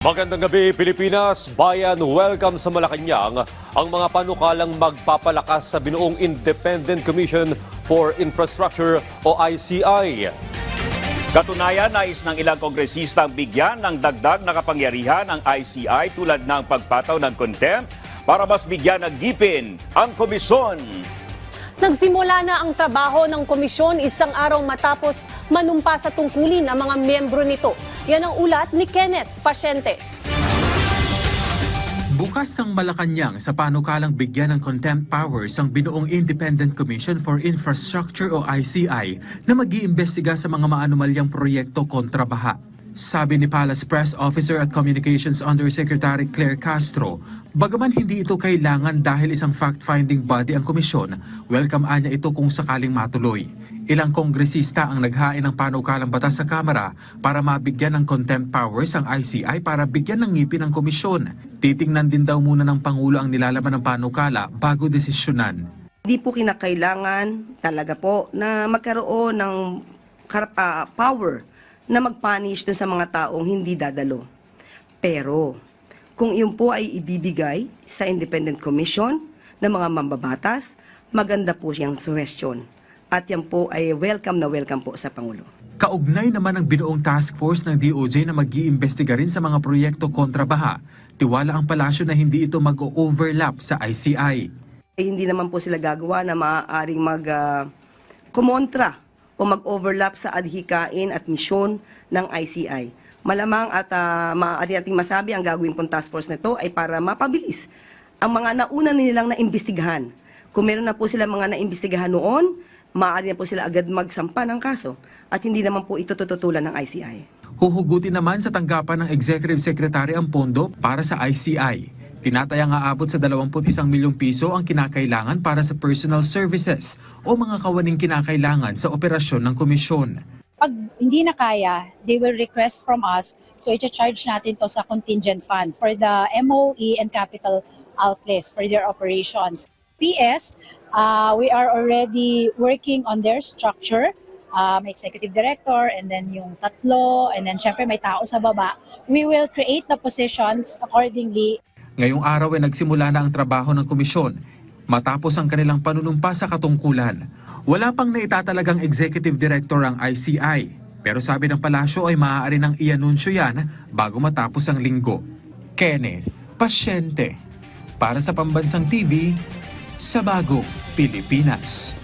Magandang gabi, Pilipinas. Bayan, welcome sa Malacanang. Ang mga panukalang magpapalakas sa binuong Independent Commission for Infrastructure o ICI. Katunayan, nais ng ilang kongresistang bigyan ng dagdag na kapangyarihan ang ICI tulad ng pagpataw ng contempt para mas bigyan ng gipin ang komisyon. Nagsimula na ang trabaho ng komisyon isang araw matapos manumpa sa tungkulin ang mga miyembro nito. Yan ang ulat ni Kenneth Pasyente. Bukas ang Malacanang sa panukalang bigyan ng contempt powers ang binuong Independent Commission for Infrastructure o ICI na mag-iimbestiga sa mga maanumalyang proyekto kontra baha. Sabi ni Palace Press Officer at Communications Undersecretary Claire Castro, bagaman hindi ito kailangan dahil isang fact-finding body ang komisyon, welcome anya ito kung sakaling matuloy. Ilang kongresista ang naghain ng panukalang batas sa Kamara para mabigyan ng contempt powers ang ICI para bigyan ng ngipin ang komisyon. Titingnan din daw muna ng Pangulo ang nilalaman ng panukala bago desisyonan. Hindi po kinakailangan talaga po na magkaroon ng power na mag-punish dun sa mga taong hindi dadalo. Pero kung iyon po ay ibibigay sa Independent Commission ng mga mambabatas, maganda po siyang suggestion. At yan po ay welcome na welcome po sa Pangulo. Kaugnay naman ang binuong task force ng DOJ na mag-iimbestiga rin sa mga proyekto kontra baha. Tiwala ang palasyo na hindi ito mag-overlap sa ICI. Hindi naman po sila gagawa na maaaring kumontra o mag-overlap sa adhikain at misyon ng ICI. Malamang at maaari nating masabi ang gagawin pong task force nito ay para mapabilis ang mga nauna nilang naimbestigahan. Kung meron na po sila mga naimbestigahan noon, maaari na po sila agad magsampa ng kaso at hindi naman po ito tututulan ng ICI. Huhugutin naman sa tanggapan ng Executive Secretary ang pondo para sa ICI. Tinatayang aabot sa 21 milyong piso ang kinakailangan para sa personal services o mga kawaning kinakailangan sa operasyon ng komisyon. Pag hindi na kaya, they will request from us, so i-charge natin to sa contingent fund for the MOE and capital outlets for their operations. PS, we are already working on their structure, executive director, and then yung tatlo, and then syempre may tao sa baba. We will create the positions accordingly. Ngayong araw ay nagsimula na ang trabaho ng komisyon matapos ang kanilang panunumpa sa katungkulan. Wala pang naitatalagang executive director ang ICI, pero sabi ng palasyo ay maaari nang i-anunsyo yan bago matapos ang linggo. Kenneth Pasyente, para sa Pambansang TV, sa Bagong Pilipinas.